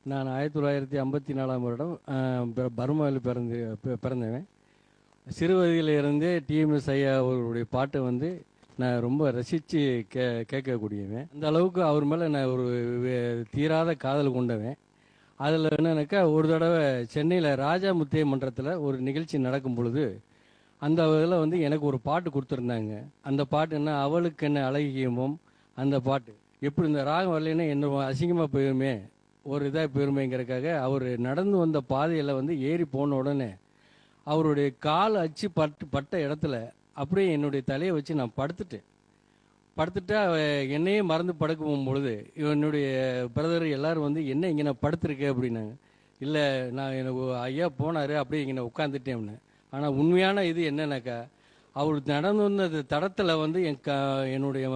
நான் 1954ஆம் வருடம் பர்மாவில் பிறந்தவன். சிறு வயதிலிருந்தே டிஎம்எஸ் ஐயா அவருடைய பாட்டை வந்து நான் ரொம்ப ரசித்து கேட்கக்கூடியவன். அந்த அளவுக்கு அவர் மேலே நான் ஒரு தீராத காதல் கொண்டவன். அதில் என்னன்னாக்கா, ஒரு தடவை சென்னையில் ராஜா முத்தே மன்றத்தில் ஒரு நிகழ்ச்சி நடக்கும் பொழுது அந்த இதில் வந்து எனக்கு ஒரு பாட்டு கொடுத்துருந்தாங்க. அந்த பாட்டு என்ன, அவளுக்கு என்ன அழகியமும். அந்த பாட்டு எப்படி இந்த ராகம் வரலைன்னா என்ன அசிங்கமாக போயிருமே, ஒரு இதாக போயிருமேங்கிறதுக்காக அவர் நடந்து வந்த பாதையில் வந்து ஏறி போன உடனே அவருடைய கால் அச்சு பட்ட இடத்துல அப்படியே என்னுடைய தலையை வச்சு நான் படுத்துட்டா என்னையே மறந்து படுக்க போகும்பொழுது என்னுடைய பிரதர் எல்லாரும் வந்து என்ன இங்கே நான் படுத்துருக்கேன் அப்படின்னாங்க. இல்லை, நான் எனக்கு ஐயா போனார், அப்படியே இங்கே நான் உட்காந்துட்டேன். ஆனால் உண்மையான இது என்னன்னாக்கா, அவர் நடந்து வந்த தடத்தில் வந்து என்னுடைய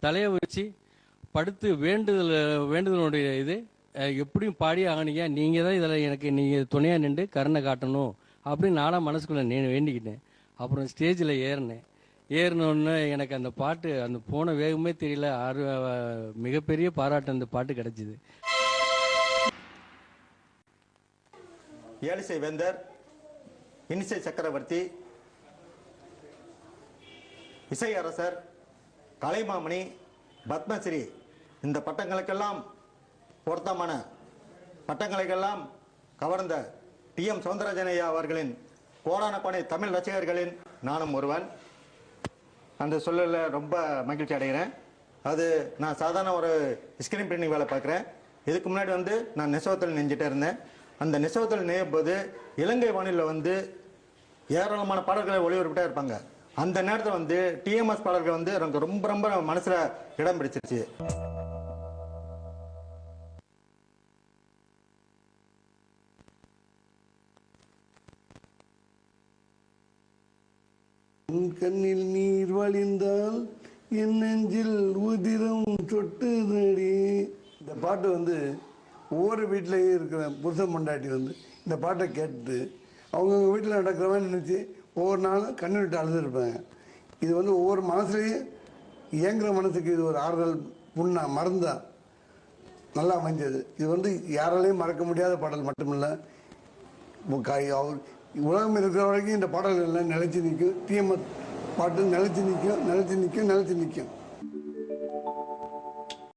தலையை வச்சு படுத்து வேண்டுதலுடைய இது எப்படியும் பாடி ஆகணியா, நீங்கள் தான் இதில் எனக்கு நீங்கள் துணையாக நின்று கருணை காட்டணும் அப்படின்னு நானும் மனசுக்குள்ளே வேண்டிக்கிட்டேன். அப்புறம் ஸ்டேஜில் ஏறினோன்னு எனக்கு அந்த பாட்டு அந்த போன வேகமே தெரியல. மிகப்பெரிய பாராட்டு அந்த பாட்டு கிடைச்சிது. ஏலிசை வேந்தர், இன்னிசை சக்கரவர்த்தி, இசை அரசர், கலைமாமணி, பத்மஸ்ரீ, இந்த பட்டங்களுக்கெல்லாம் பொருத்தமான பட்டங்களுக்கெல்லாம் கவர்ந்த டிஎம் சௌந்தரராஜன் ஐயா அவர்களின் கோடான கோடி தமிழ் ரசிகர்களின் நானும் ஒருவன். அந்த சொல்லல ரொம்ப மகிழ்ச்சி அடைகிறேன். அது நான் சாதாரண ஒரு ஸ்கிரீன் பிரிண்டிங் வேலை பார்க்குறேன். இதுக்கு முன்னாடி வந்து நான் நெசவத்தில் நெஞ்சிட்டே இருந்தேன். அந்த நெசவத்தில் நெய்யும் போது இலங்கை வானிலை வந்து ஏராளமான பாடல்களை ஒளிபரப்பிட்டே இருப்பாங்க. அந்த நேரத்தில் வந்து டிஎம்எஸ் பாடல்கள் வந்து எனக்கு ரொம்ப ரொம்ப மனசில் இடம் பிடிச்சிருச்சு. கண்ணில் நீர் வழிந்தால் என் நெஞ்சில் உதிரம் சொட்டுதடி. இந்த பாட்டு வந்து ஒவ்வொரு வீட்டிலையும் இருக்கிற புருஷன் பொண்டாட்டி வந்து இந்த பாட்டை கேட்டு அவங்கவுங்க வீட்டில் நடக்கிறவன் நினச்சி ஒவ்வொரு நாளும் கண்ணு விட்டு அழுதுருப்பாங்க. இது வந்து ஒவ்வொரு மனசுலையும் இயங்குகிற மனசுக்கு இது ஒரு ஆறுதல் புண்ணா மறந்தா நல்லா அமைஞ்சது. இது வந்து யாராலையும் மறக்க முடியாத பாடல் மட்டுமில்லை, அவர் உலகம் இருக்கிற வரைக்கும் இந்த பாடல்கள் எல்லாம் நிலைச்சி நிற்கும். டிஎம்எஸ் பாட்டு நிலைச்சி நிற்கும்.